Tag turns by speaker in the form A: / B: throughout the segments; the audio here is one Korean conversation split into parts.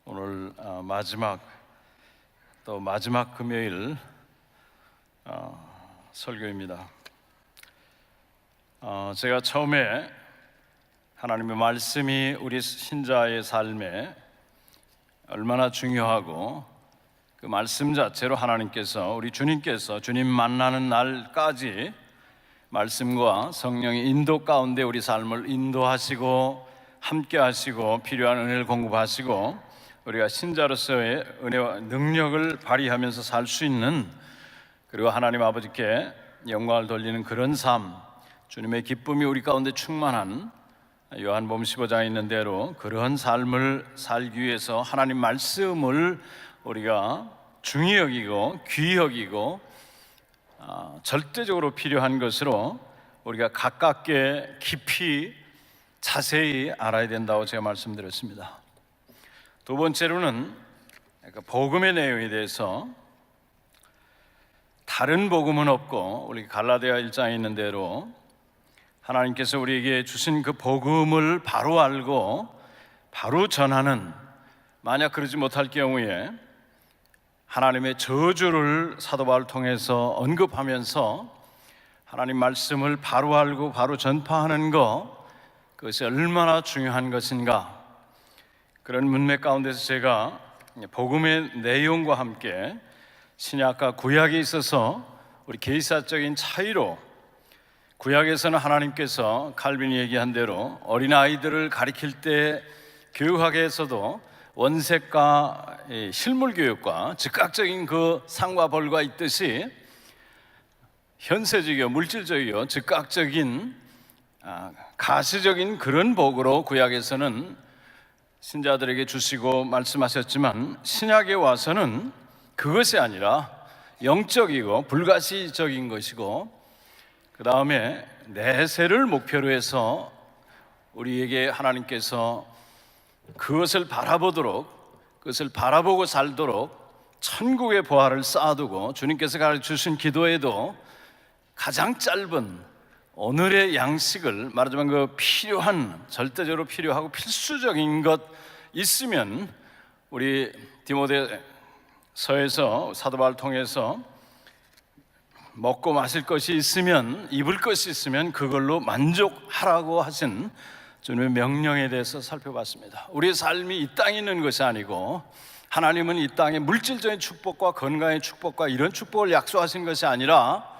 A: 오늘 마지막 금요일 설교입니다. 제가 처음에 하나님의 말씀이 우리 신자의 삶에 얼마나 중요하고 그 말씀 자체로 하나님께서 우리 주님께서 주님 만나는 날까지 말씀과 성령의 인도 가운데 우리 삶을 인도하시고 함께 하시고 필요한 은혜를 공급하시고 우리가 신자로서의 은혜와 능력을 발휘하면서 살 수 있는, 그리고 하나님 아버지께 영광을 돌리는 그런 삶, 주님의 기쁨이 우리 가운데 충만한 요한복음 15장에 있는 대로 그런 삶을 살기 위해서 하나님 말씀을 우리가 중히 여기고 귀히 여기고 절대적으로 필요한 것으로 우리가 가깝게 깊이 자세히 알아야 된다고 제가 말씀드렸습니다. 두 번째로는 복음의 내용에 대해서, 다른 복음은 없고 우리 갈라디아 1장에 있는 대로 하나님께서 우리에게 주신 그 복음을 바로 알고 바로 전하는, 만약 그러지 못할 경우에 하나님의 저주를 사도 바울을 통해서 언급하면서 하나님 말씀을 바로 알고 바로 전파하는 것, 그것이 얼마나 중요한 것인가, 그런 문맥 가운데서 제가 복음의 내용과 함께 신약과 구약에 있어서 우리 계시사적인 차이로, 구약에서는 하나님께서 칼빈이 얘기한 대로 어린아이들을 가리킬 때 교육학에서도 원색과 실물 교육과 즉각적인 그 상과 벌과 있듯이 현세적이요 물질적이요 즉각적인 가시적인 그런 복으로 구약에서는 신자들에게 주시고 말씀하셨지만, 신약에 와서는 그것이 아니라 영적이고 불가시적인 것이고, 그 다음에 내세를 목표로 해서 우리에게 하나님께서 그것을 바라보도록, 그것을 바라보고 살도록 천국의 보화를 쌓아두고, 주님께서 가르쳐주신 기도에도 가장 짧은 오늘의 양식을, 말하자면 그 필요한, 절대적으로 필요하고 필수적인 것 있으면, 우리 디모데서에서 사도 바울을 통해서 먹고 마실 것이 있으면, 입을 것이 있으면 그걸로 만족하라고 하신 주님의 명령에 대해서 살펴봤습니다. 우리의 삶이 이 땅에 있는 것이 아니고, 하나님은 이 땅에 물질적인 축복과 건강의 축복과 이런 축복을 약속하신 것이 아니라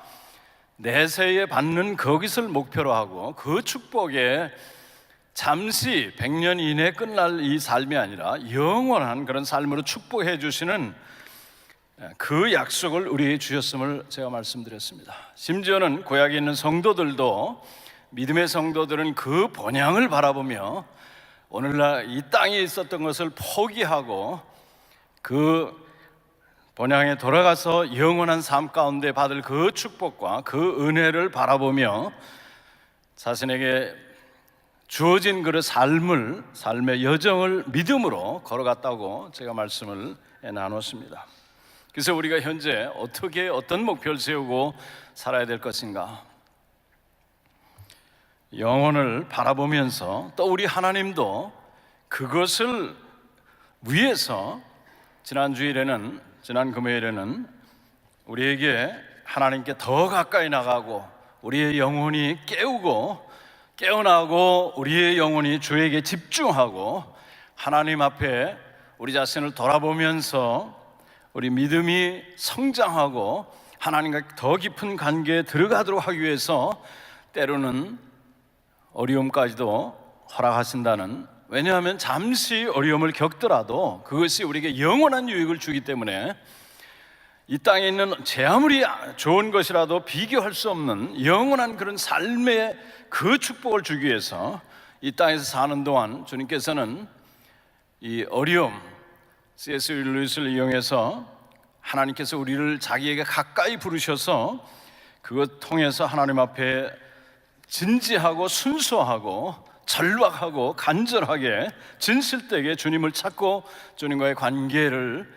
A: 내세에 받는 그것을 목표로 하고, 그 축복에 잠시 100년 이내에 끝날 이 삶이 아니라 영원한 그런 삶으로 축복해 주시는 그 약속을 우리에게 주셨음을 제가 말씀드렸습니다. 심지어는 구약에 있는 성도들도, 믿음의 성도들은 그 본향을 바라보며 오늘날 이 땅에 있었던 것을 포기하고 그 본향에 돌아가서 영원한 삶 가운데 받을 그 축복과 그 은혜를 바라보며 자신에게 주어진 그 삶의 여정을 믿음으로 걸어갔다고 제가 말씀을 나눴습니다. 그래서 우리가 현재 어떻게, 어떤 목표를 세우고 살아야 될 것인가, 영혼을 바라보면서 또 우리 하나님도 그것을 위해서 지난 금요일에는 우리에게 하나님께 더 가까이 나가고 우리의 영혼이 깨어나고 우리의 영혼이 주에게 집중하고 하나님 앞에 우리 자신을 돌아보면서 우리 믿음이 성장하고 하나님과 더 깊은 관계에 들어가도록 하기 위해서 때로는 어려움까지도 허락하신다는, 왜냐하면 잠시 어려움을 겪더라도 그것이 우리에게 영원한 유익을 주기 때문에, 이 땅에 있는 제 아무리 좋은 것이라도 비교할 수 없는 영원한 그런 삶의 그 축복을 주기 위해서 이 땅에서 사는 동안 주님께서는 이 어려움, C.S. 루이스를 이용해서 하나님께서 우리를 자기에게 가까이 부르셔서 그것 통해서 하나님 앞에 진지하고 순수하고 절박하고 간절하게 진실되게 주님을 찾고 주님과의 관계를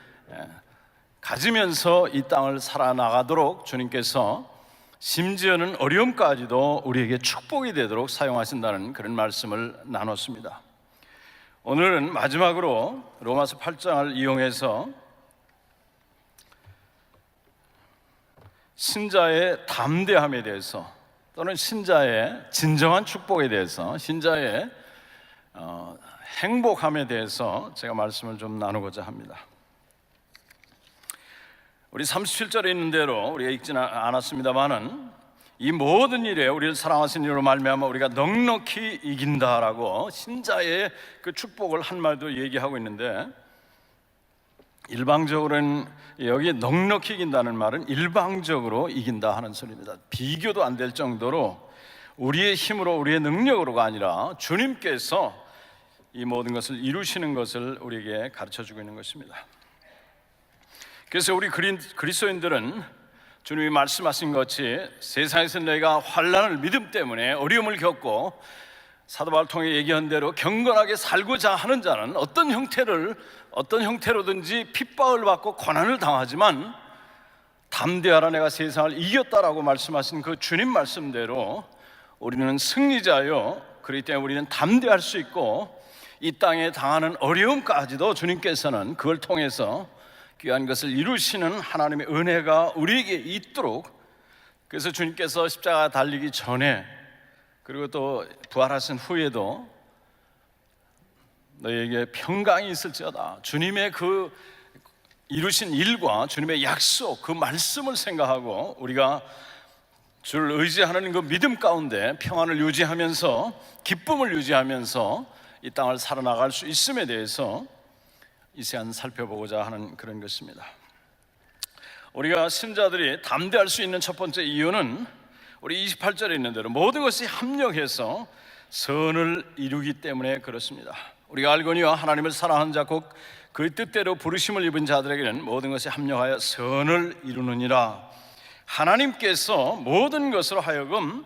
A: 가지면서 이 땅을 살아나가도록 주님께서 심지어는 어려움까지도 우리에게 축복이 되도록 사용하신다는 그런 말씀을 나눴습니다. 오늘은 마지막으로 로마서 8장을 이용해서 신자의 담대함에 대해서, 또는 신자의 진정한 축복에 대해서, 신자의 행복함에 대해서 제가 말씀을 좀 나누고자 합니다. 우리 37절에 있는 대로 우리가 읽지는 않았습니다만은, 이 모든 일에 우리를 사랑하신 이로 말미암아 우리가 넉넉히 이긴다라고 신자의 그 축복을 한 말도 얘기하고 있는데, 일방적으로는 여기 넉넉히 이긴다는 말은 일방적으로 이긴다 하는 소리입니다. 비교도 안 될 정도로 우리의 힘으로, 우리의 능력으로가 아니라 주님께서 이 모든 것을 이루시는 것을 우리에게 가르쳐주고 있는 것입니다. 그래서 우리 그리스도인들은 주님이 말씀하신 것 같이 세상에서 너희가 환난을 믿음 때문에 어려움을 겪고, 사도 바울 통해 얘기한 대로 경건하게 살고자 하는 자는 어떤 형태로든지 핍박을 받고 고난을 당하지만 담대하라, 내가 세상을 이겼다라고 말씀하신 그 주님 말씀대로 우리는 승리자요, 그렇기 때문에 우리는 담대할 수 있고, 이 땅에 당하는 어려움까지도 주님께서는 그걸 통해서 귀한 것을 이루시는 하나님의 은혜가 우리에게 있도록, 그래서 주님께서 십자가 달리기 전에, 그리고 또 부활하신 후에도 너희에게 평강이 있을지어다, 주님의 그 이루신 일과 주님의 약속, 그 말씀을 생각하고 우리가 주를 의지하는 그 믿음 가운데 평안을 유지하면서, 기쁨을 유지하면서 이 땅을 살아나갈 수 있음에 대해서 이 시간 살펴보고자 하는 그런 것입니다. 우리가 신자들이 담대할 수 있는 첫 번째 이유는 우리 28절에 있는 대로 모든 것이 합력해서 선을 이루기 때문에 그렇습니다. 우리가 알거니와 하나님을 사랑하는 자 곧 그 뜻대로 부르심을 입은 자들에게는 모든 것이 합력하여 선을 이루느니라. 하나님께서 모든 것으로 하여금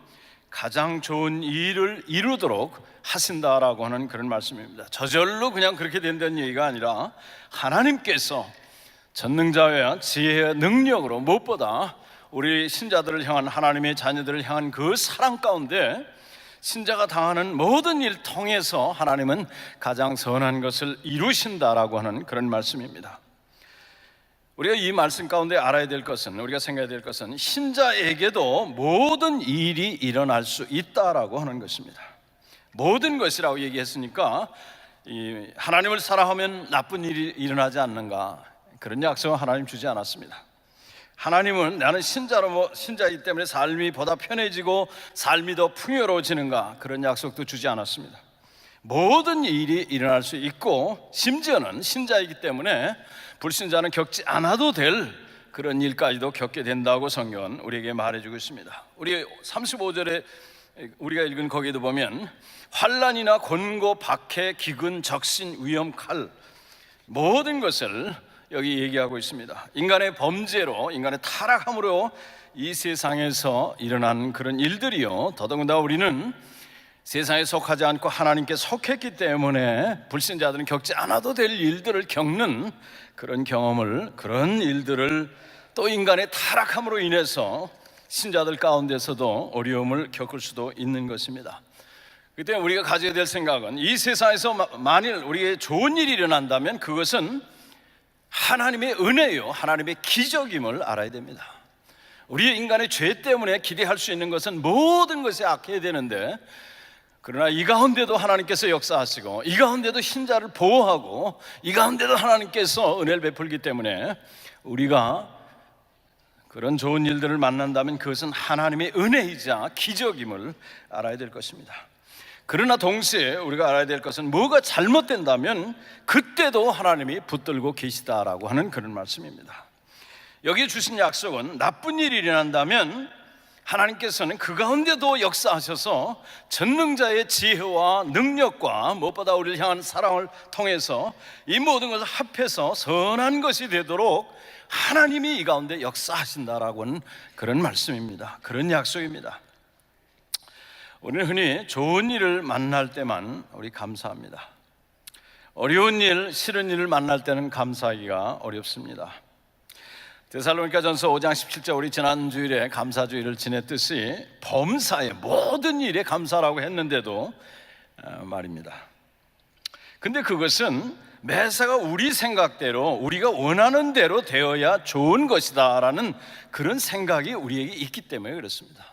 A: 가장 좋은 일을 이루도록 하신다라고 하는 그런 말씀입니다. 저절로 그냥 그렇게 된다는 얘기가 아니라, 하나님께서 전능자와 지혜의 능력으로 무엇보다 우리 신자들을 향한, 하나님의 자녀들을 향한 그 사랑 가운데 신자가 당하는 모든 일 통해서 하나님은 가장 선한 것을 이루신다라고 하는 그런 말씀입니다. 우리가 이 말씀 가운데 알아야 될 것은, 우리가 생각해야 될 것은, 신자에게도 모든 일이 일어날 수 있다라고 하는 것입니다. 모든 것이라고 얘기했으니까 하나님을 사랑하면 나쁜 일이 일어나지 않는가, 그런 약속은 하나님 주지 않았습니다. 하나님은 나는 신자이기 때문에 삶이 보다 편해지고 삶이 더 풍요로워지는가, 그런 약속도 주지 않았습니다. 모든 일이 일어날 수 있고, 심지어는 신자이기 때문에 불신자는 겪지 않아도 될 그런 일까지도 겪게 된다고 성경은 우리에게 말해주고 있습니다. 우리 35절에 우리가 읽은 거기에도 보면 환난이나 곤고, 박해, 기근, 적신, 위험, 칼, 모든 것을 여기 얘기하고 있습니다. 인간의 범죄로, 인간의 타락함으로 이 세상에서 일어난 그런 일들이요, 더더군다나 우리는 세상에 속하지 않고 하나님께 속했기 때문에 불신자들은 겪지 않아도 될 일들을 겪는 그런 경험을, 그런 일들을 또 인간의 타락함으로 인해서 신자들 가운데서도 어려움을 겪을 수도 있는 것입니다. 그때 우리가 가져야 될 생각은, 이 세상에서 만일 우리에게 좋은 일이 일어난다면 그것은 하나님의 은혜요, 하나님의 기적임을 알아야 됩니다. 우리의 인간의 죄 때문에 기대할 수 있는 것은 모든 것이 악해야 되는데, 그러나 이 가운데도 하나님께서 역사하시고, 이 가운데도 신자를 보호하고, 이 가운데도 하나님께서 은혜를 베풀기 때문에 우리가 그런 좋은 일들을 만난다면 그것은 하나님의 은혜이자 기적임을 알아야 될 것입니다. 그러나 동시에 우리가 알아야 될 것은, 뭐가 잘못된다면 그때도 하나님이 붙들고 계시다라고 하는 그런 말씀입니다. 여기 주신 약속은, 나쁜 일이 일어난다면 하나님께서는 그 가운데도 역사하셔서 전능자의 지혜와 능력과 무엇보다 우리를 향한 사랑을 통해서 이 모든 것을 합해서 선한 것이 되도록 하나님이 이 가운데 역사하신다라고 하는 그런 말씀입니다. 그런 약속입니다. 우리는 흔히 좋은 일을 만날 때만 우리 감사합니다. 어려운 일, 싫은 일을 만날 때는 감사하기가 어렵습니다. 데살로니가전서 5장 17절, 우리 지난 주일에 감사주일을 지냈듯이 범사의 모든 일에 감사라고 했는데도 말입니다. 근데 그것은 매사가 우리 생각대로, 우리가 원하는 대로 되어야 좋은 것이다라는 그런 생각이 우리에게 있기 때문에 그렇습니다.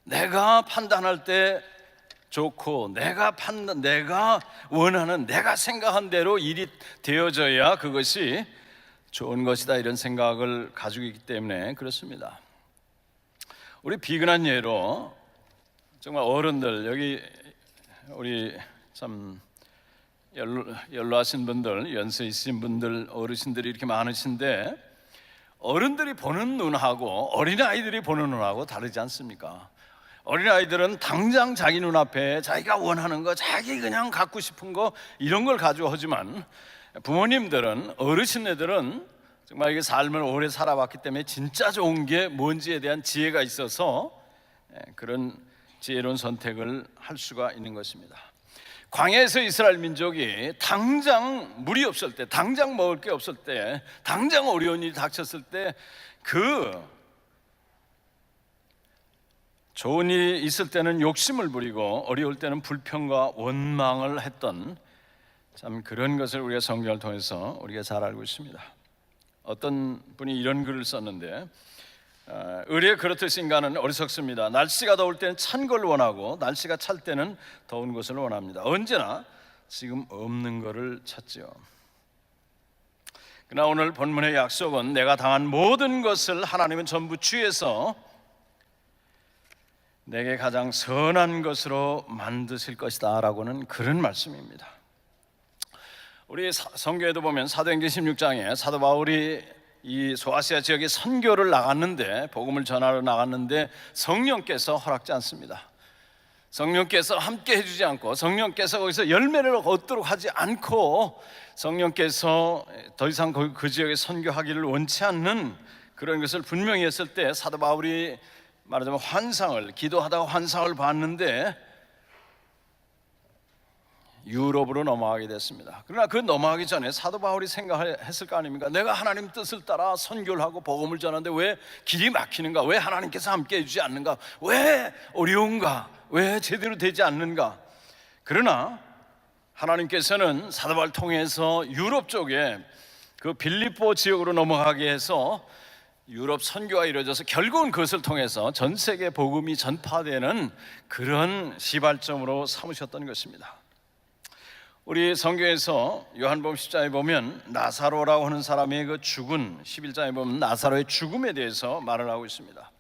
A: 내가 판단할 때 좋고, 내가 원하는, 내가 생각한 대로 일이 되어져야 그것이 좋은 것이다, 이런 생각을 가지고 있기 때문에 그렇습니다. 우리 비근한 예로 정말 어른들, 여기 우리 참 연로하신 분들, 연세 있으신 분들, 어르신들이 이렇게 많으신데, 어른들이 보는 눈하고 어린아이들이 보는 눈하고 다르지 않습니까? 어린아이들은 당장 자기 눈앞에 자기가 원하는 거, 자기 그냥 갖고 싶은 거, 이런 걸 가지고 하지만, 부모님들은, 어르신들은 정말 이게 삶을 오래 살아봤기 때문에 진짜 좋은 게 뭔지에 대한 지혜가 있어서 그런 지혜로운 선택을 할 수가 있는 것입니다. 광야에서 이스라엘 민족이 당장 물이 없을 때, 당장 먹을 게 없을 때, 당장 어려운 일이 닥쳤을 때, 그 좋은 일이 있을 때는 욕심을 부리고 어려울 때는 불평과 원망을 했던, 참 그런 것을 우리가 성경을 통해서 우리가 잘 알고 있습니다. 어떤 분이 이런 글을 썼는데, 의리에 그렇듯 인간은 어리석습니다. 날씨가 더울 때는 찬 걸 원하고 날씨가 찰 때는 더운 것을 원합니다. 언제나 지금 없는 것을 찾지요. 그러나 오늘 본문의 약속은 내가 당한 모든 것을 하나님은 전부 주에서 내게 가장 선한 것으로 만드실 것이다 라고는 그런 말씀입니다. 우리 성경에도 보면 사도행전 16장에 사도 바울이 이 소아시아 지역에 선교를 나갔는데, 복음을 전하러 나갔는데 성령께서 허락지 않습니다. 성령께서 함께 해주지 않고, 성령께서 거기서 열매를 얻도록 하지 않고, 성령께서 더 이상 그 지역에 선교하기를 원치 않는 그런 것을 분명히 했을 때, 사도 바울이 말하자면 기도하다가 환상을 봤는데 유럽으로 넘어가게 됐습니다. 그러나 그 넘어가기 전에 사도 바울이 생각했을 거 아닙니까? 내가 하나님 뜻을 따라 선교를 하고 복음을 전하는데 왜 길이 막히는가? 왜 하나님께서 함께 해주지 않는가? 왜 어려운가? 왜 제대로 되지 않는가? 그러나 하나님께서는 사도 바울을 통해서 유럽 쪽에 그 빌립보 지역으로 넘어가게 해서 유럽 선교가 이루어져서 결국은 그것을 통해서 전 세계 복음이 전파되는 그런 시발점으로 삼으셨던 것입니다. 우리 성경에서 요한복음 10장에 보면 나사로라고 하는 사람의 그 죽은, 11장에 보면 나사로의 죽음에 대해서 말을 하고 있습니다.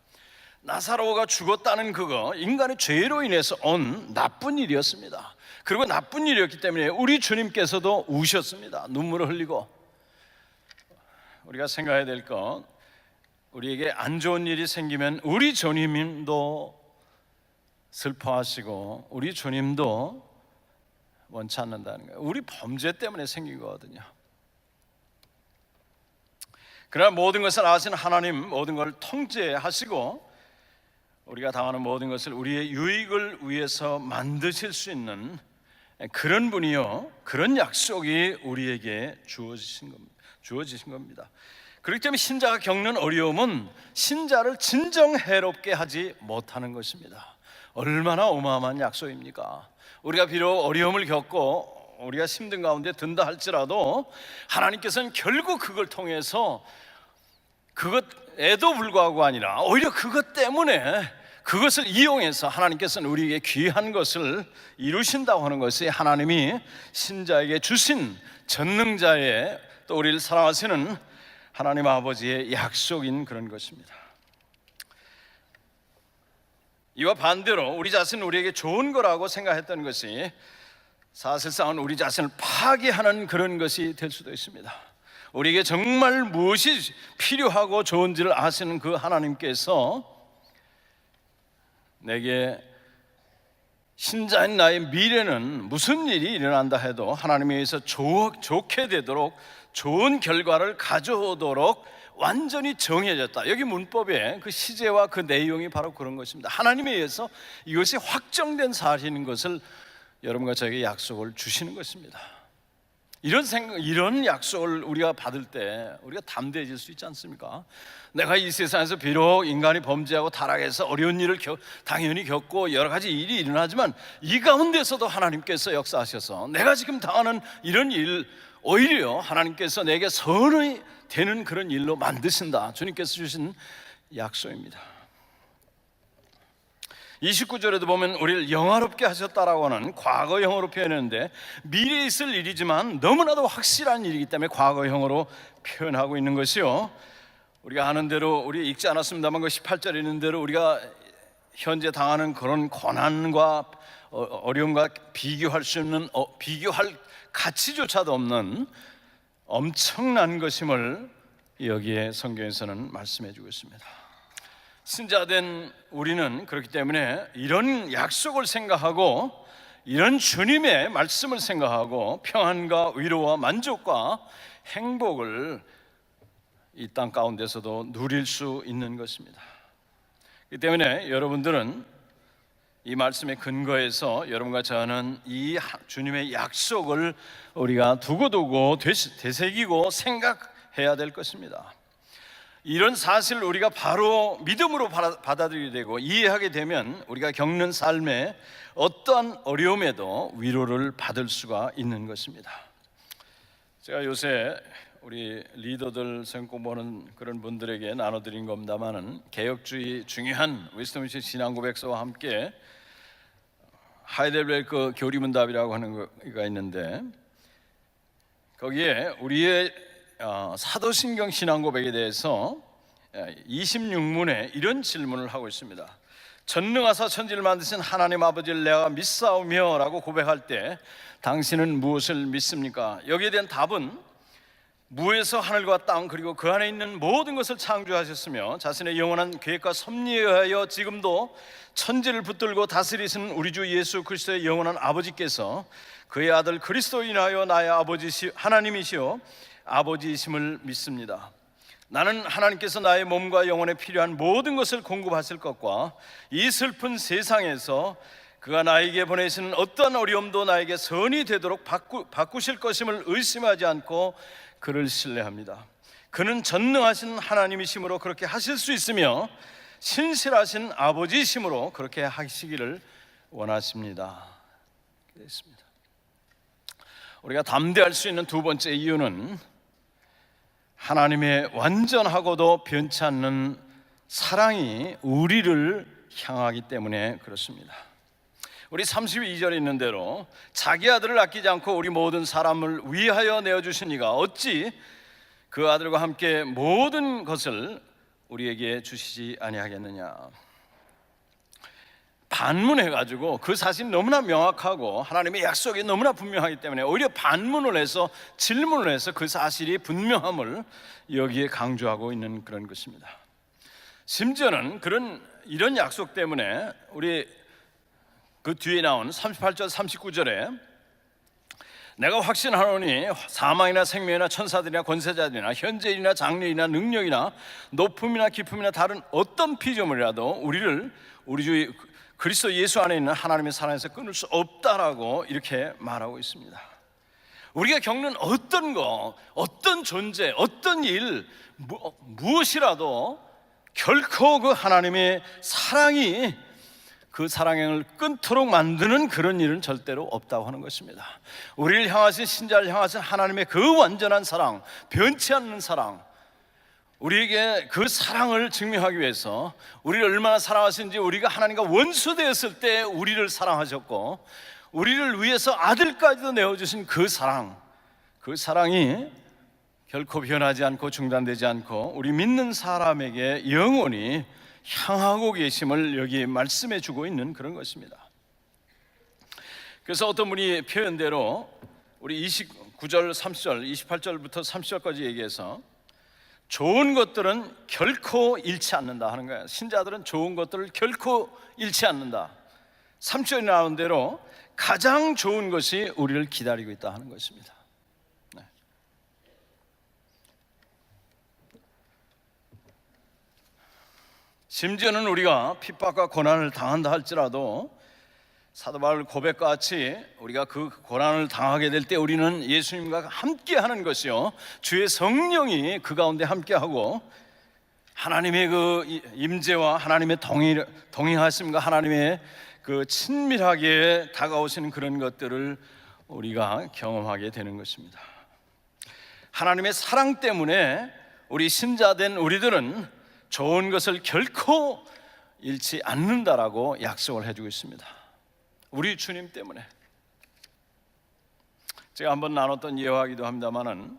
A: 나사로가 죽었다는 그거, 인간의 죄로 인해서 온 나쁜 일이었습니다. 그리고 나쁜 일이었기 때문에 우리 주님께서도 우셨습니다. 눈물을 흘리고. 우리가 생각해야 될 건, 우리에게 안 좋은 일이 생기면 우리 주님도 슬퍼하시고 우리 주님도 원치 않는다는 거예요. 우리 범죄 때문에 생긴 거거든요. 그러나 모든 것을 아시는 하나님, 모든 걸 통제하시고 우리가 당하는 모든 것을 우리의 유익을 위해서 만드실 수 있는 그런 분이요, 그런 약속이 우리에게 주어지신 겁니다. 그렇기 때문에 신자가 겪는 어려움은 신자를 진정 해롭게 하지 못하는 것입니다. 얼마나 어마어마한 약속입니까? 우리가 비록 어려움을 겪고 우리가 힘든 가운데 든다 할지라도 하나님께서는 결국 그걸 통해서, 그것에도 불구하고 아니라 오히려 그것 때문에, 그것을 이용해서 하나님께서는 우리에게 귀한 것을 이루신다고 하는 것이 하나님이 신자에게 주신 전능자의, 또 우리를 사랑하시는 하나님 아버지의 약속인 그런 것입니다. 이와 반대로 우리 자신은 우리에게 좋은 거라고 생각했던 것이 사실상은 우리 자신을 파괴하는 그런 것이 될 수도 있습니다. 우리에게 정말 무엇이 필요하고 좋은지를 아시는 그 하나님께서 내게, 신자인 나의 미래는 무슨 일이 일어난다 해도 하나님에 의해서 좋게 되도록, 좋은 결과를 가져오도록 완전히 정해졌다. 여기 문법에 그 시제와 그 내용이 바로 그런 것입니다. 하나님에 의해서 이것이 확정된 사실인 것을 여러분과 저에게 약속을 주시는 것입니다. 이런 약속을 우리가 받을 때 우리가 담대해질 수 있지 않습니까? 내가 이 세상에서 비록 인간이 범죄하고 타락해서 어려운 일을 당연히 겪고 여러 가지 일이 일어나지만 이 가운데서도 하나님께서 역사하셔서 내가 지금 당하는 이런 일 오히려 하나님께서 내게 선이 되는 그런 일로 만드신다. 주님께서 주신 약속입니다. 29절에도 보면 우리를 영화롭게 하셨다라고 하는 과거형으로 표현했는데 미래에 있을 일이지만 너무나도 확실한 일이기 때문에 과거형으로 표현하고 있는 것이요, 우리가 아는 대로 우리 읽지 않았습니다만 그 18절에 있는 대로 우리가 현재 당하는 그런 고난과 어려움과 비교할 수 없는 비교할 가치조차도 없는 엄청난 것임을 여기에 성경에서는 말씀해 주고 있습니다. 신자된 우리는 그렇기 때문에 이런 약속을 생각하고 이런 주님의 말씀을 생각하고 평안과 위로와 만족과 행복을 이 땅 가운데서도 누릴 수 있는 것입니다. 그렇기 때문에 여러분들은 이 말씀의 근거에서 여러분과 저는 이 주님의 약속을 우리가 두고두고 되새기고 생각해야 될 것입니다. 이런 사실을 우리가 바로 믿음으로 받아들이게 되고 이해하게 되면 우리가 겪는 삶에 어떠한 어려움에도 위로를 받을 수가 있는 것입니다. 제가 요새 우리 리더들 성경 공부하는 그런 분들에게 나눠드린 겁니다만은 개혁주의 중요한 웨스트민스터 신앙고백서와 함께 하이델베르크 교리문답이라고 하는 거가 있는데 거기에 우리의 사도신경 신앙고백에 대해서 26문에 이런 질문을 하고 있습니다. 전능하사 천지를 만드신 하나님 아버지를 내가 믿사오며 라고 고백할 때 당신은 무엇을 믿습니까? 여기에 대한 답은 무에서 하늘과 땅 그리고 그 안에 있는 모든 것을 창조하셨으며 자신의 영원한 계획과 섭리에 의하여 지금도 천지를 붙들고 다스리시는 우리 주 예수 그리스도의 영원한 아버지께서 그의 아들 그리스도로 인하여 나의 아버지 하나님이시오 아버지이심을 믿습니다. 나는 하나님께서 나의 몸과 영혼에 필요한 모든 것을 공급하실 것과 이 슬픈 세상에서 그가 나에게 보내시는 어떠한 어려움도 나에게 선이 되도록 바꾸실 것임을 의심하지 않고 그를 신뢰합니다. 그는 전능하신 하나님이심으로 그렇게 하실 수 있으며 신실하신 아버지이심으로 그렇게 하시기를 원하십니다. 그렇습니다. 우리가 담대할 수 있는 두 번째 이유는 하나님의 완전하고도 변치 않는 사랑이 우리를 향하기 때문에 그렇습니다. 우리 32절에 있는 대로 자기 아들을 아끼지 않고 우리 모든 사람을 위하여 내어주신 이가 어찌 그 아들과 함께 모든 것을 우리에게 주시지 아니하겠느냐. 반문해가지고 그 사실이 너무나 명확하고 하나님의 약속이 너무나 분명하기 때문에 오히려 반문을 해서 질문을 해서 그 사실이 분명함을 여기에 강조하고 있는 그런 것입니다. 심지어는 이런 약속 때문에 우리 그 뒤에 나온 38절 39절에 내가 확신하노니 사망이나 생명이나 천사들이나 권세자들이나 현재일이나 장래일이나 능력이나 높음이나 깊음이나 다른 어떤 피조물이라도 우리를 우리 주 그리스도 예수 안에 있는 하나님의 사랑에서 끊을 수 없다라고 이렇게 말하고 있습니다. 우리가 겪는 어떤 거, 어떤 존재, 어떤 일, 무엇이라도 결코 그 하나님의 사랑이 그 사랑을 끊도록 만드는 그런 일은 절대로 없다고 하는 것입니다. 우리를 향하신 신자를 향하신 하나님의 그 완전한 사랑, 변치 않는 사랑, 우리에게 그 사랑을 증명하기 위해서 우리를 얼마나 사랑하시는지 우리가 하나님과 원수되었을 때 우리를 사랑하셨고 우리를 위해서 아들까지도 내어주신 그 사랑이 결코 변하지 않고 중단되지 않고 우리 믿는 사람에게 영원히 향하고 계심을 여기 말씀해 주고 있는 그런 것입니다. 그래서 어떤 분이 표현대로 우리 29절, 30절, 28절부터 30절까지 얘기해서 좋은 것들은 결코 잃지 않는다 하는 거예요. 신자들은 좋은 것들을 결코 잃지 않는다. 30절에 나온 대로 가장 좋은 것이 우리를 기다리고 있다 하는 것입니다. 네. 심지어는 우리가 핍박과 고난을 당한다 할지라도 사도 바울 고백같이 우리가 그 고난을 당하게 될 때 우리는 예수님과 함께하는 것이요, 주의 성령이 그 가운데 함께하고 하나님의 그 임재와 하나님의 동행하심과 하나님의 그 친밀하게 다가오시는 그런 것들을 우리가 경험하게 되는 것입니다. 하나님의 사랑 때문에 우리 신자된 우리들은 좋은 것을 결코 잃지 않는다라고 약속을 해주고 있습니다. 우리 주님 때문에. 제가 한번 나눴던 예화이기도 합니다만은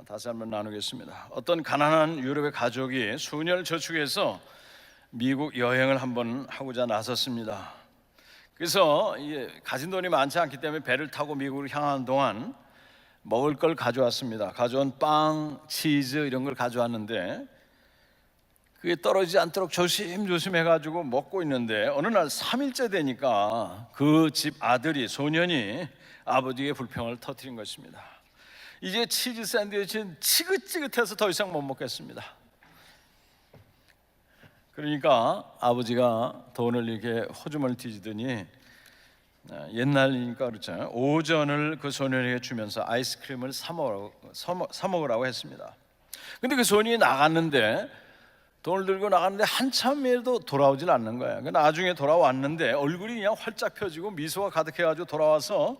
A: 다시 한번 나누겠습니다. 어떤 가난한 유럽의 가족이 수년을 저축해서 미국 여행을 한번 하고자 나섰습니다. 그래서 가진 돈이 많지 않기 때문에 배를 타고 미국을 향하는 동안 먹을 걸 가져왔습니다. 가져온 빵, 치즈 이런 걸 가져왔는데 그게 떨어지지 않도록 조심조심 해가지고 먹고 있는데 어느 날 3일째 되니까 그 집 아들이, 소년이 아버지의 불평을 터뜨린 것입니다. 이제 치즈 샌드위치는 지긋지긋해서 더 이상 못 먹겠습니다. 그러니까 아버지가 돈을 이렇게 호주머니 뒤지더니 옛날이니까 그렇잖아요. 오전을 그 소년에게 주면서 아이스크림을 사 먹으라고 했습니다. 근데 그 소년이 나갔는데, 돈을 들고 나갔는데 한참에도 돌아오질 않는 거예요. 나중에 돌아왔는데 얼굴이 그냥 활짝 펴지고 미소가 가득해가지고 돌아와서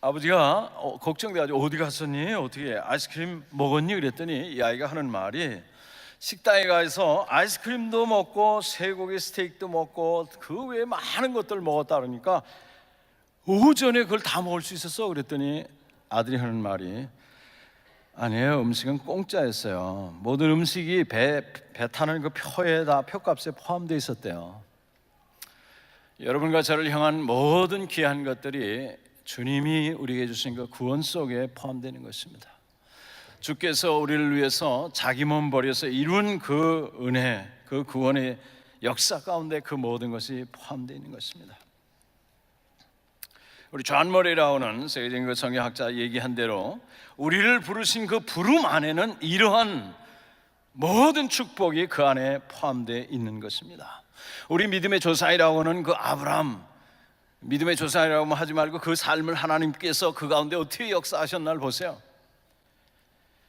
A: 아버지가 걱정돼가지고 어디 갔었니? 어떻게 아이스크림 먹었니? 그랬더니 이 아이가 하는 말이, 식당에 가서 아이스크림도 먹고 쇠고기 스테이크도 먹고 그 외에 많은 것들을 먹었다 그러니까 오전에 그걸 다 먹을 수 있었어? 그랬더니 아들이 하는 말이, 아니에요, 음식은 공짜였어요. 모든 음식이 배 타는 그 표에다, 표값에 포함되어 있었대요. 여러분과 저를 향한 모든 귀한 것들이 주님이 우리에게 주신 그 구원 속에 포함되는 것입니다. 주께서 우리를 위해서 자기 몸 버려서 이룬 그 은혜, 그 구원의 역사 가운데 그 모든 것이 포함되어 있는 것입니다. 우리 존 머레이라고는 세계적인 그 성경학자 얘기한 대로 우리를 부르신 그 부름 안에는 이러한 모든 축복이 그 안에 포함되어 있는 것입니다. 우리 믿음의 조상이라고 하는 그 아브라함, 믿음의 조상이라고 하지 말고 그 삶을 하나님께서 그 가운데 어떻게 역사하셨나를 보세요.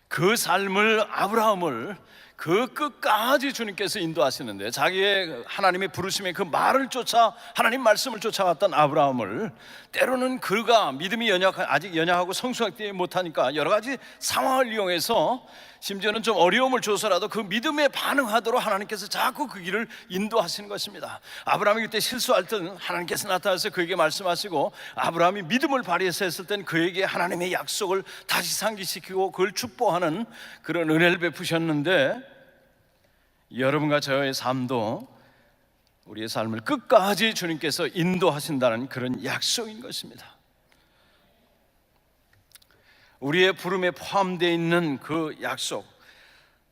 A: 그 삶을, 아브라함을 그 끝까지 주님께서 인도하시는데, 자기의 하나님의 부르심의 그 말을 쫓아 하나님 말씀을 쫓아갔던 아브라함을 때로는 그가 믿음이 아직 연약하고 성숙하지 못하니까 여러 가지 상황을 이용해서 심지어는 좀 어려움을 줘서라도 그 믿음에 반응하도록 하나님께서 자꾸 그 길을 인도하시는 것입니다. 아브라함이 그때 실수할 때는 하나님께서 나타나서 그에게 말씀하시고, 아브라함이 믿음을 발휘해서 했을 땐 그에게 하나님의 약속을 다시 상기시키고 그걸 축복하는 그런 은혜를 베푸셨는데, 여러분과 저의 삶도 우리의 삶을 끝까지 주님께서 인도하신다는 그런 약속인 것입니다. 우리의 부름에 포함되어 있는 그 약속,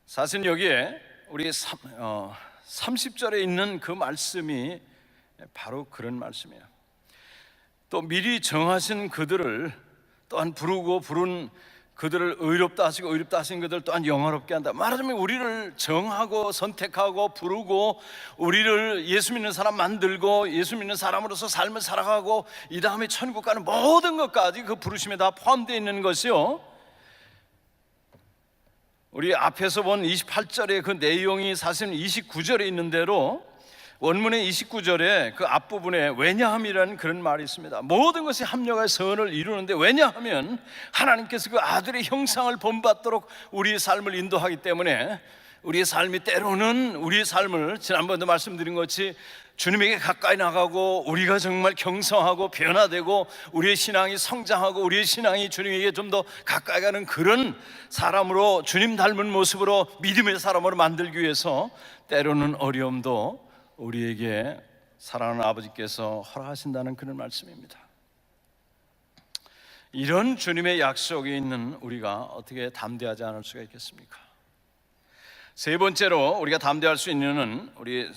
A: 사실 여기에 우리 30절에 있는 그 말씀이 바로 그런 말씀이에요. 또 미리 정하신 그들을 또한 부른 그들을 의롭다 하시고 의롭다 하신 그들 또한 영화롭게 한다. 말하자면 우리를 정하고 선택하고 부르고 우리를 예수 믿는 사람 만들고 예수 믿는 사람으로서 삶을 살아가고 이 다음에 천국 가는 모든 것까지 그 부르심에 다 포함되어 있는 것이요, 우리 앞에서 본 28절의 그 내용이 사실 29절에 있는 대로 원문의 29절에 그 앞부분에 왜냐함이라는 그런 말이 있습니다. 모든 것이 합력하여 선을 이루는데, 왜냐하면 하나님께서 그 아들의 형상을 본받도록 우리의 삶을 인도하기 때문에, 우리의 삶이 때로는 우리의 삶을 지난번에도 말씀드린 것이 주님에게 가까이 나가고 우리가 정말 경성하고 변화되고 우리의 신앙이 성장하고 우리의 신앙이 주님에게 좀 더 가까이 가는 그런 사람으로, 주님 닮은 모습으로 믿음의 사람으로 만들기 위해서 때로는 어려움도 우리에게 사랑하는 아버지께서 허락하신다는 그런 말씀입니다. 이런 주님의 약속이 있는 우리가 어떻게 담대하지 않을 수가 있겠습니까? 세 번째로 우리가 담대할 수 있는 우리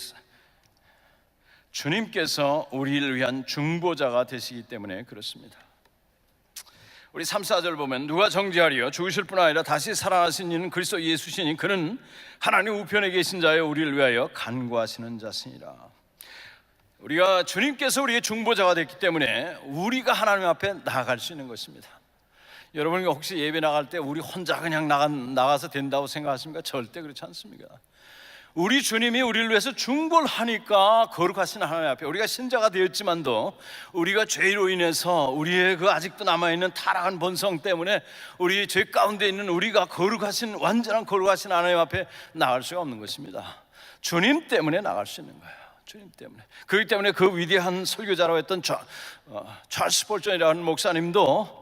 A: 주님께서 우리를 위한 중보자가 되시기 때문에 그렇습니다. 우리 3, 4절 보면, 누가 정죄하리요? 죽으실 뿐 아니라 다시 살아나신 이는 그리스도 예수시니 그는 하나님 우편에 계신 자여 우리를 위하여 간구하시는 자시니라. 우리가 주님께서 우리의 중보자가 됐기 때문에 우리가 하나님 앞에 나아갈 수 있는 것입니다. 여러분 혹시 예배 나갈 때 우리 혼자 그냥 나가서 된다고 생각하십니까? 절대 그렇지 않습니다. 우리 주님이 우리를 위해서 중보를 하니까 거룩하신 하나님 앞에 우리가 신자가 되었지만도 우리가 죄로 인해서 우리의 그 아직도 남아있는 타락한 본성 때문에 우리 죄 가운데 있는 우리가 거룩하신 완전한 거룩하신 하나님 앞에 나갈 수가 없는 것입니다. 주님 때문에 나갈 수 있는 거예요. 주님 때문에. 그렇기 때문에 그 위대한 설교자라고 했던 찰스 스폴전이라는 목사님도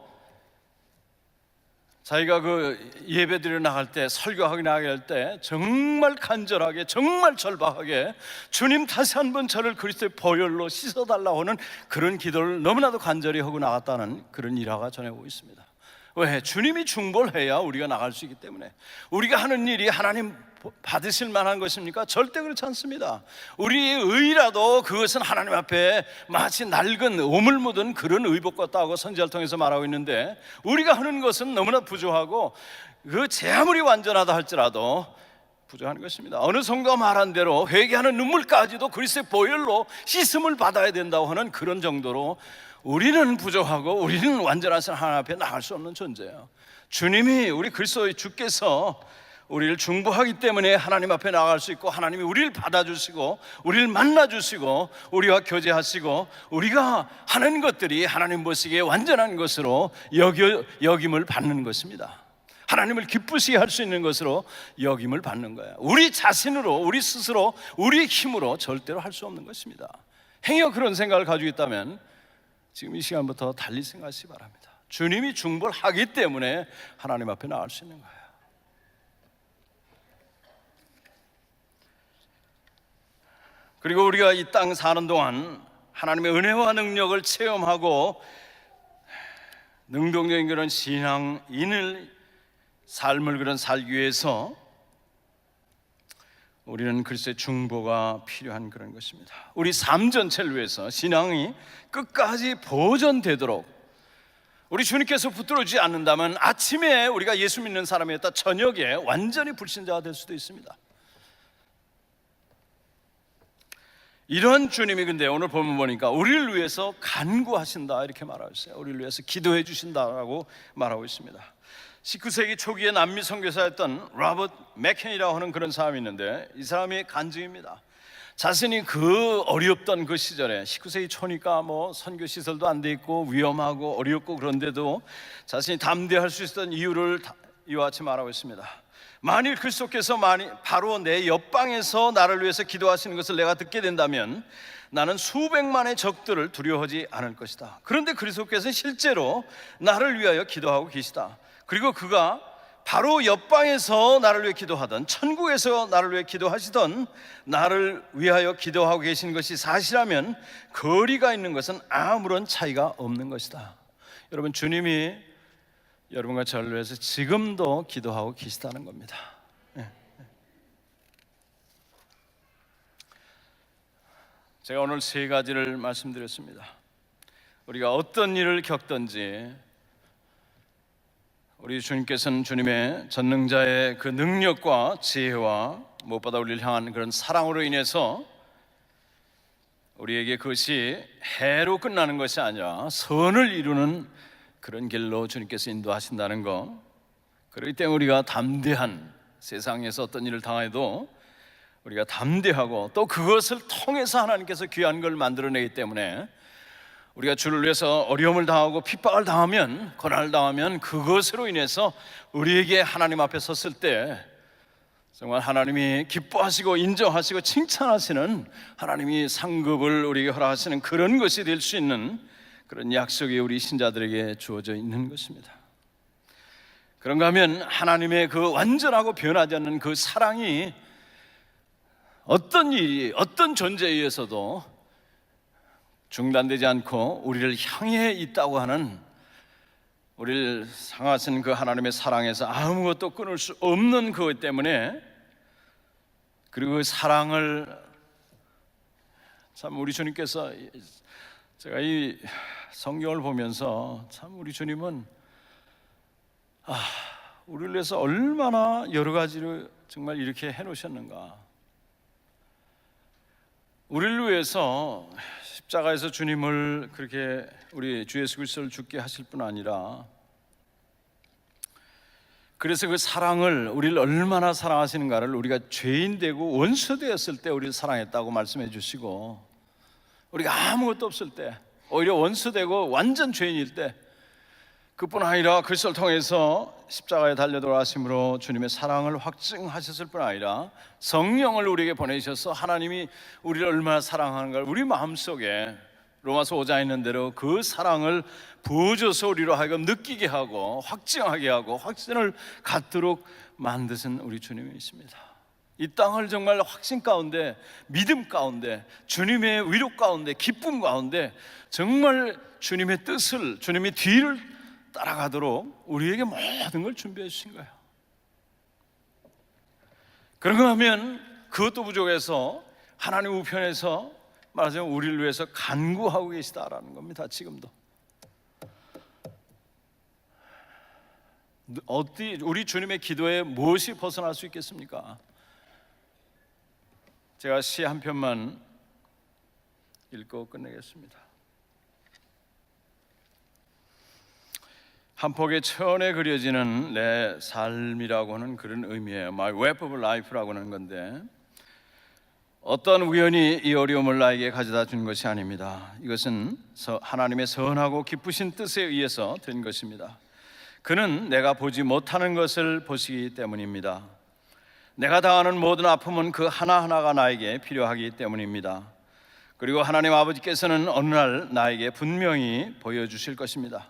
A: 자기가 그 예배드려 나갈 때, 설교하게 나갈 때 정말 간절하게, 정말 절박하게 주님 다시 한번 저를 그리스도의 보혈로 씻어달라고 하는 그런 기도를 너무나도 간절히 하고 나갔다는 그런 일화가 전해오고 있습니다. 왜? 주님이 중보를 해야 우리가 나갈 수 있기 때문에. 우리가 하는 일이 하나님 받으실 만한 것입니까? 절대 그렇지 않습니다. 우리의 의라도 그것은 하나님 앞에 마치 낡은 오물 묻은 그런 의복 같다고 선지자를 통해서 말하고 있는데, 우리가 하는 것은 너무나 부족하고 그 제 아무리 완전하다 할지라도 부족한 것입니다. 어느 성도가 말한 대로 회개하는 눈물까지도 그리스도의 보혈로 씻음을 받아야 된다고 하는 그런 정도로 우리는 부족하고 우리는 완전하신 하나님 앞에 나갈 수 없는 존재예요. 주님이, 우리 그리스도의 주께서 우리를 중보하기 때문에 하나님 앞에 나갈 수 있고, 하나님이 우리를 받아주시고 우리를 만나주시고 우리와 교제하시고 우리가 하는 것들이 하나님 보시기에 완전한 것으로 여김을 받는 것입니다. 하나님을 기쁘시게 할 수 있는 것으로 여김을 받는 거예요. 우리 자신으로, 우리 스스로, 우리의 힘으로 절대로 할 수 없는 것입니다. 행여 그런 생각을 가지고 있다면 지금 이 시간부터 달리 생각하시기 바랍니다. 주님이 중보를 하기 때문에 하나님 앞에 나갈 수 있는 거예요. 그리고 우리가 이 땅 사는 동안 하나님의 은혜와 능력을 체험하고 능동적인 그런 신앙인을 삶을 그런 살기 위해서 우리는 그리스도의 중보가 필요한 그런 것입니다. 우리 삶 전체를 위해서 신앙이 끝까지 보존되도록, 우리 주님께서 붙들어주지 않는다면 아침에 우리가 예수 믿는 사람이었다 저녁에 완전히 불신자가 될 수도 있습니다. 이런 주님이 근데 오늘 본문 보니까 우리를 위해서 간구하신다 이렇게 말하고 있어요. 우리를 위해서 기도해 주신다라고 말하고 있습니다. 19세기 초기에 남미 선교사였던 로버트 맥켄이라고 하는 그런 사람이 있는데, 이 사람이 간증입니다. 자신이 그 어렵던 그 시절에 19세기 초니까 뭐 선교 시설도 안 돼 있고 위험하고 어렵고 그런데도 자신이 담대할 수 있었던 이유를 이와 같이 말하고 있습니다. 만일 그리스도께서 바로 내 옆방에서 나를 위해서 기도하시는 것을 내가 듣게 된다면 나는 수백만의 적들을 두려워하지 않을 것이다. 그런데 그리스도께서는 실제로 나를 위하여 기도하고 계시다. 그리고 그가 바로 옆방에서 나를 위해 기도하던, 천국에서 나를 위해 기도하시던 나를 위하여 기도하고 계신 것이 사실이라면 거리가 있는 것은 아무런 차이가 없는 것이다. 여러분, 주님이 여러분과 저를 위해서 지금도 기도하고 계시다는 겁니다. 제가 오늘 세 가지를 말씀드렸습니다. 우리가 어떤 일을 겪든지 우리 주님께서는 주님의 전능자의 그 능력과 지혜와 무엇보다 우리를 향한 그런 사랑으로 인해서 우리에게 그것이 해로 끝나는 것이 아니라 선을 이루는 그런 길로 주님께서 인도하신다는 것, 그렇기 때문에 우리가 담대한, 세상에서 어떤 일을 당해도 우리가 담대하고 또 그것을 통해서 하나님께서 귀한 걸 만들어내기 때문에 우리가 주를 위해서 어려움을 당하고 핍박을 당하면, 고난을 당하면 그것으로 인해서 우리에게 하나님 앞에 섰을 때 정말 하나님이 기뻐하시고 인정하시고 칭찬하시는, 하나님이 상급을 우리에게 허락하시는 그런 것이 될 수 있는 그런 약속이 우리 신자들에게 주어져 있는 것입니다. 그런가 하면 하나님의 그 완전하고 변하지 않는 그 사랑이 어떤 일이, 어떤 존재에 의해서도 중단되지 않고 우리를 향해 있다고 하는, 우리를 상하신 그 하나님의 사랑에서 아무것도 끊을 수 없는 그것 때문에, 그리고 그 사랑을 참 우리 주님께서, 제가 이 성경을 보면서 참 우리 주님은 우리를 위해서 얼마나 여러 가지로 정말 이렇게 해놓으셨는가. 우리를 위해서 십자가에서 주님을 그렇게 우리 주 예수 그리스도를 죽게 하실 뿐 아니라 그래서 그 사랑을 우리를 얼마나 사랑하시는가를 우리가 죄인 되고 원수 되었을 때 우리를 사랑했다고 말씀해 주시고 우리가 아무것도 없을 때 오히려 원수 되고 완전 죄인일 때 그뿐 아니라 그리스도를 통해서 십자가에 달려 돌아가심으로 주님의 사랑을 확증하셨을 뿐 아니라 성령을 우리에게 보내셔서 하나님이 우리를 얼마나 사랑하는가를 우리 마음속에 로마서 5장에 있는 대로 그 사랑을 부어줘서 우리로 하여금 느끼게 하고 확증하게 하고 확신을 갖도록 만드신 우리 주님이십니다. 이 땅을 정말 확신 가운데, 믿음 가운데, 주님의 위로 가운데, 기쁨 가운데 정말 주님의 뜻을, 주님의 뒤를 따라가도록 우리에게 모든 걸 준비해 주신 거예요. 그런가 하면 그것도 부족해서 하나님 우편에서 말하자면 우리를 위해서 간구하고 계시다라는 겁니다. 지금도 어디 우리 주님의 기도에 무엇이 벗어날 수 있겠습니까? 제가 시 한 편만 읽고 끝내겠습니다. 한 폭의 천에 그려지는 내 삶이라고 하는 그런 의미예요. My web of life라고 하는 건데 어떤 우연이 이 어려움을 나에게 가져다 준 것이 아닙니다. 이것은 하나님의 선하고 기쁘신 뜻에 의해서 된 것입니다. 그는 내가 보지 못하는 것을 보시기 때문입니다. 내가 당하는 모든 아픔은 그 하나하나가 나에게 필요하기 때문입니다. 그리고 하나님 아버지께서는 어느 날 나에게 분명히 보여주실 것입니다.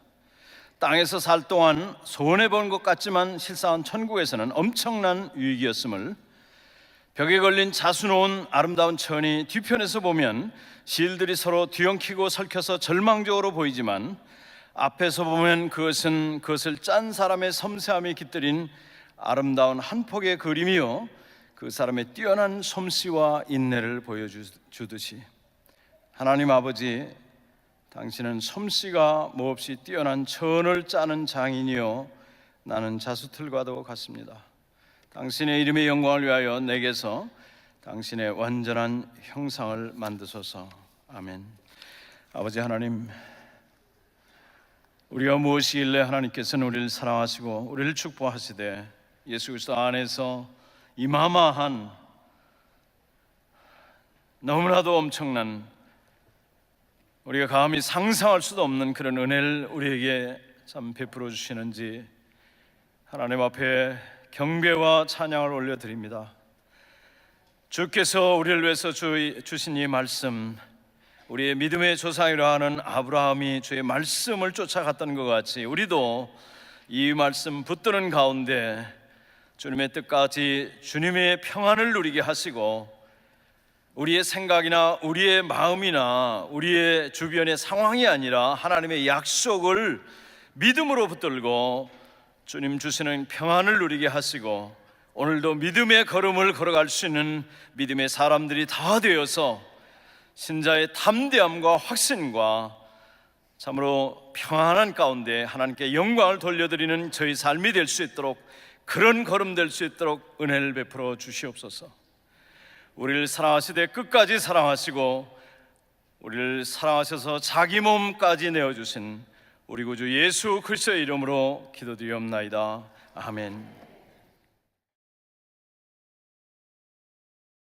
A: 땅에서 살 동안 손해본 것 같지만 실상은 천국에서는 엄청난 유익이었음을, 벽에 걸린 자수놓은 아름다운 천이 뒤편에서 보면 실들이 서로 뒤엉키고 설켜서 절망적으로 보이지만 앞에서 보면 그것을 짠 사람의 섬세함이 깃들인 아름다운 한 폭의 그림이요 그 사람의 뛰어난 솜씨와 인내를 보여주듯이 하나님 아버지, 당신은 솜씨가 몹시 뛰어난 천을 짜는 장인이요 나는 자수틀과도 같습니다. 당신의 이름의 영광을 위하여 내게서 당신의 완전한 형상을 만드소서. 아멘. 아버지 하나님, 우리가 무엇이길래 하나님께서는 우리를 사랑하시고 우리를 축복하시되 예수 그리스도 안에서 이마마한 너무나도 엄청난 우리가 감히 상상할 수도 없는 그런 은혜를 우리에게 참 베풀어 주시는지 하나님 앞에 경배와 찬양을 올려드립니다. 주께서 우리를 위해서 주신 이 말씀, 우리의 믿음의 조상이라 하는 아브라함이 주의 말씀을 쫓아갔던 것 같이 우리도 이 말씀 붙드는 가운데 주님의 뜻까지 주님의 평안을 누리게 하시고 우리의 생각이나 우리의 마음이나 우리의 주변의 상황이 아니라 하나님의 약속을 믿음으로 붙들고 주님 주시는 평안을 누리게 하시고 오늘도 믿음의 걸음을 걸어갈 수 있는 믿음의 사람들이 다 되어서 신자의 담대함과 확신과 참으로 평안한 가운데 하나님께 영광을 돌려드리는 저희 삶이 될 수 있도록 그런 걸음 될 수 있도록 은혜를 베풀어 주시옵소서. 우리를 사랑하시되 끝까지 사랑하시고 우리를 사랑하셔서 자기 몸까지 내어주신 우리 구주 예수 그리스도의 이름으로 기도드리옵나이다. 아멘.